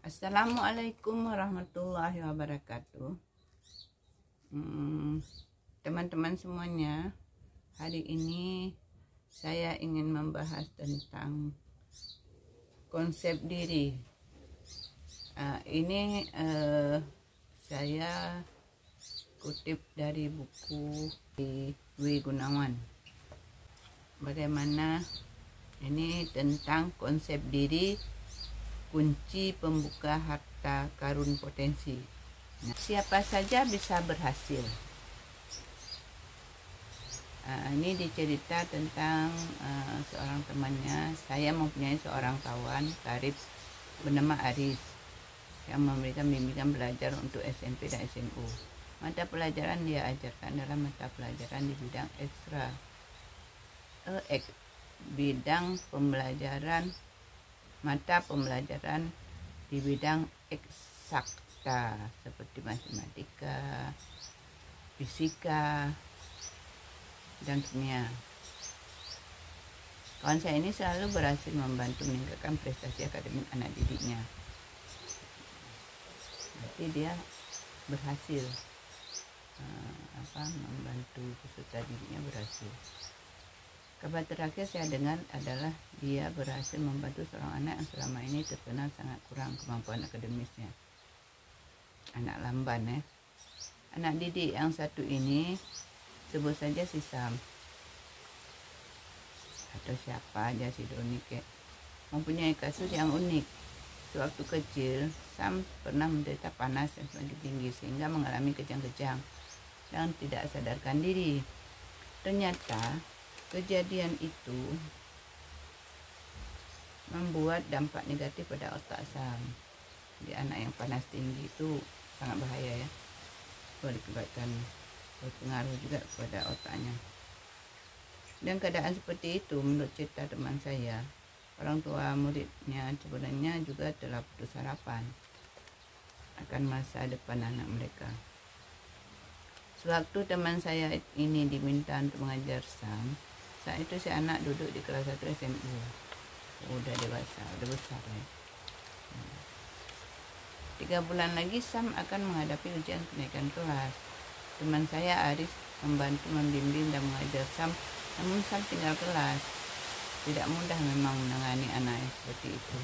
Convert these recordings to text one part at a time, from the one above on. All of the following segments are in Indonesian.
Assalamualaikum warahmatullahi wabarakatuh. Teman-teman semuanya, hari ini saya ingin membahas tentang konsep diri. Ini saya kutip dari buku W. Gunawan. Bagaimana ini tentang konsep diri, kunci pembuka harta karun potensi. Nah, siapa saja bisa berhasil. Ini dicerita tentang seorang temannya. Saya mempunyai seorang kawan karib bernama Aris yang memberikan bimbingan belajar untuk SMP dan SMU. Mata pelajaran dia ajarkan adalah mata pelajaran di bidang mata pembelajaran di bidang eksakta seperti matematika, fisika, dan kimia. Kawan saya ini selalu berhasil membantu meningkatkan prestasi akademik anak didiknya. Berarti dia berhasil membantu peserta didiknya berhasil. Kabar terakhir saya dengar adalah dia berhasil membantu seorang anak yang selama ini terkenal sangat kurang kemampuan akademisnya. Anak lamban ya. Anak didik yang satu ini sebut saja si Sam. Atau siapa aja si Doni kek. Mempunyai kasus yang unik. Sewaktu kecil, Sam pernah menderita panas yang semakin tinggi sehingga mengalami kejang-kejang dan tidak sadarkan diri. Ternyata kejadian itu membuat dampak negatif pada otak Sam. Di anak yang panas tinggi itu sangat bahaya ya. Berikibatkan berpengaruh juga kepada otaknya. Dan keadaan seperti itu menurut cerita teman saya, orang tua muridnya sebenarnya juga telah putus harapan akan masa depan anak mereka. Sewaktu teman saya ini diminta untuk mengajar Sam, saat itu si anak duduk di kelas 1 SMU. Udah dewasa, udah besar ya. 3 bulan lagi Sam akan menghadapi ujian kenaikan kelas. Teman saya Aris membantu membimbing dan mengajar Sam, namun Sam tinggal kelas. Tidak mudah memang menangani anak yang seperti itu.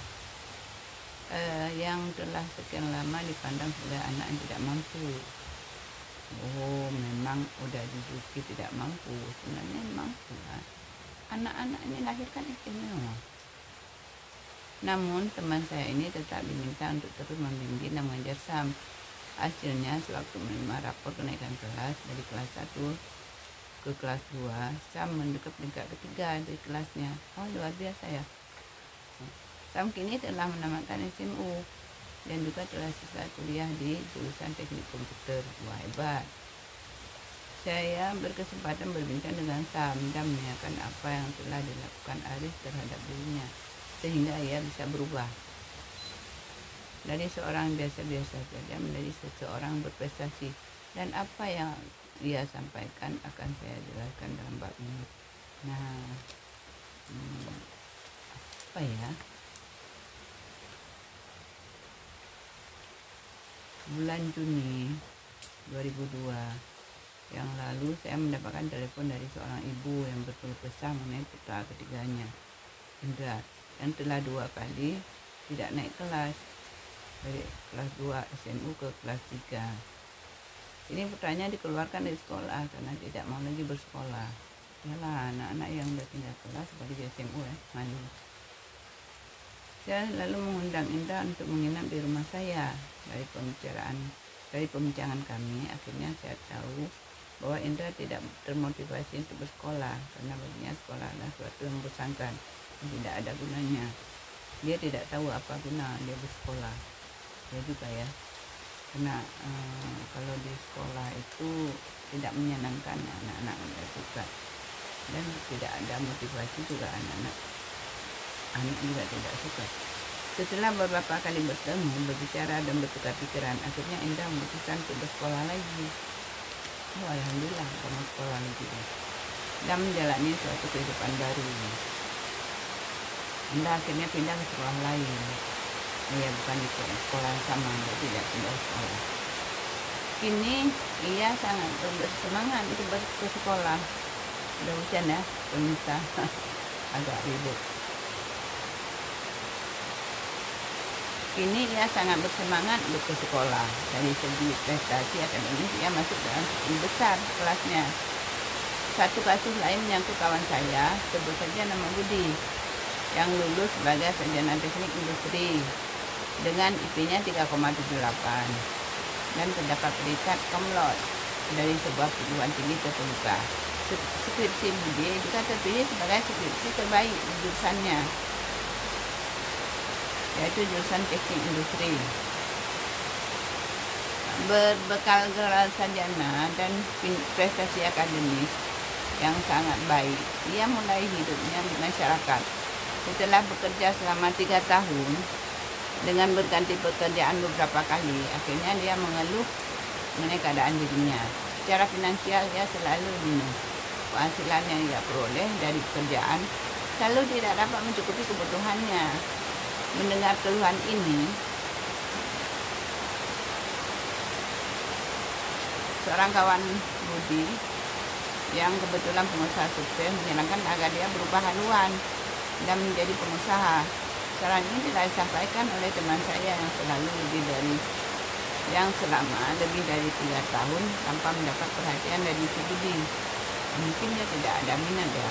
Yang telah sekian lama dipandang sebagai anak yang tidak mampu. Oh, memang udah dijuluki tidak mampu, sebenarnya mampu lah. Anak-anak ini lahirkan istimewa. Namun teman saya ini tetap diminta untuk terus membimbing dan mengajar Sam. Hasilnya sewaktu menerima rapor kenaikan kelas dari kelas 1 ke kelas 2, Sam menduduki peringkat ketiga dari kelasnya. Oh, luar biasa ya. Sam kini telah menamatkan SMU dan juga telah selesai kuliah di jurusan teknik komputer. Wah, hebat. Saya berkesempatan berbincang dengan Sam dan menanyakan apa yang telah dilakukan Aris terhadap dirinya sehingga ia bisa berubah dari seorang biasa-biasa saja menjadi seseorang berprestasi. Dan apa yang ia sampaikan akan saya jelaskan dalam bab ini. Nah, apa ya? Bulan Juni 2002 yang lalu saya mendapatkan telepon dari seorang ibu yang berkeluh kesah mengenai putra ketiganya, Indra, yang telah 2 kali tidak naik kelas dari kelas 2 SMU ke kelas 3. Ini putranya dikeluarkan dari sekolah karena tidak mau lagi bersekolah. Yalah, anak-anak yang udah tinggal kelas seperti di SMU ya, malu. Saya lalu mengundang Indra untuk menginap di rumah saya. Dari pembicaraan kami, akhirnya saya tahu bahwa Indra tidak termotivasi untuk bersekolah karena baginya sekolah adalah sesuatu yang membosankan dan tidak ada gunanya. Dia tidak tahu apa guna dia bersekolah. Ya juga ya, karena kalau di sekolah itu tidak menyenangkan, anak-anak tidak suka dan tidak ada motivasi juga, anak juga tidak suka. Setelah beberapa kali bertemu, berbicara dan bertukar pikiran, akhirnya Indra memutuskan untuk bersekolah lagi. Oh, alhamdulillah kamu sekolah lagi dan menjalani suatu kehidupan baru. Indra akhirnya pindah ke sekolah lain. Ia bukan di sekolah yang sama, dia tidak pindah sekolah. Kini ia sangat bersemangat untuk ke sekolah. Udah hujan ya, pemirsa. Agak ribut. Kini ia sangat bersemangat untuk ke sekolah. Dari segi prestasi akademis, ia masuk dalam 10 besar kelasnya. Satu kasus lain menyangkut kawan saya, sebut saja nama Budi, yang lulus sebagai sarjana teknik industri dengan IP-nya 3,78 dan terdapat predikat cum laude dari sebuah perguruan tinggi terkemuka. Skripsi Budi juga terpilih sebagai skripsi terbaik di jurusannya, yaitu jurusan teknik industri. Berbekal gelar sarjana dan prestasi akademis yang sangat baik, ia mulai hidupnya di masyarakat. Setelah bekerja selama 3 tahun dengan berganti pekerjaan beberapa kali, akhirnya dia mengeluh mengenai keadaan dirinya. Secara finansial ia selalu bingung. Penghasilan yang ia peroleh dari pekerjaan selalu tidak dapat mencukupi kebutuhannya. Mendengar keluhan ini, seorang kawan Budi yang kebetulan pengusaha sukses menyarankan agar dia berubah haluan dan menjadi pengusaha. Saran ini telah disampaikan oleh teman saya yang selama lebih dari 3 tahun tanpa mendapat perhatian dari si Budi. Mungkin dia tidak ada minat ya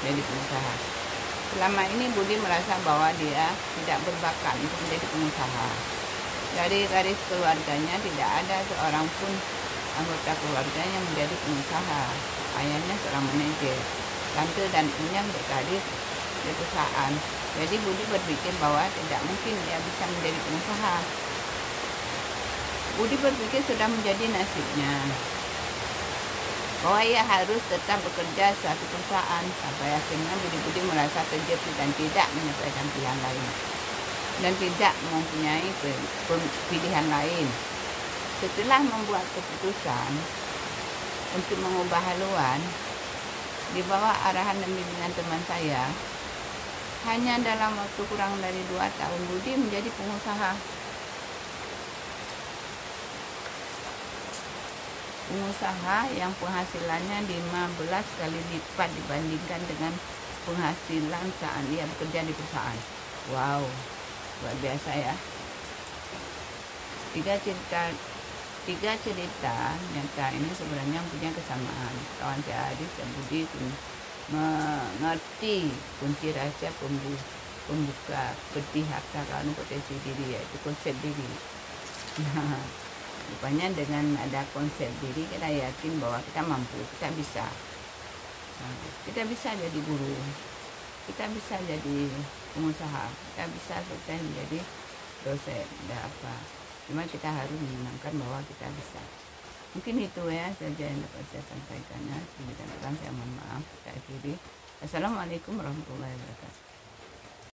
jadi pengusaha. Selama ini Budi merasa bahwa dia tidak berbakat untuk menjadi pengusaha. Dari garis keluarganya tidak ada seorang pun anggota keluarganya yang menjadi pengusaha. Ayahnya seorang manajer, tante dan ibunya berkarir di perusahaan. Jadi Budi berpikir bahwa tidak mungkin dia bisa menjadi pengusaha. Budi berpikir sudah menjadi nasibnya, bahwa ia harus tetap bekerja suatu perusahaan. Sampai akhirnya Budi merasa terjepit dan tidak menyesuaikan pilihan lain, dan tidak mempunyai pilihan lain. Setelah membuat keputusan untuk mengubah haluan di bawah arahan dan bimbingan teman saya, hanya dalam waktu kurang dari 2 tahun Budi menjadi pengusaha. Pengusaha yang penghasilannya 15 kali lipat dibandingkan dengan penghasilan saat dia bekerja di perusahaan. Wow, luar biasa ya. Tiga cerita nyata ini sebenarnya punya kesamaan. Kawan saya Adis dan Budi pun mengerti kunci rahasia pembuka peti harta karun potensi diri, yaitu konsep diri. Nah, rupanya dengan ada konsep diri kita yakin bahwa kita mampu, kita bisa. Nah, kita bisa jadi guru, kita bisa jadi pengusaha, kita bisa sukses menjadi dosen, tidak apa. Cuma kita harus menenangkan bahwa kita bisa. Mungkin itu ya saja yang dapat saya sampaikannya. Sebelum saya mohon maaf, kita akhiri. Assalamualaikum warahmatullahi wabarakatuh.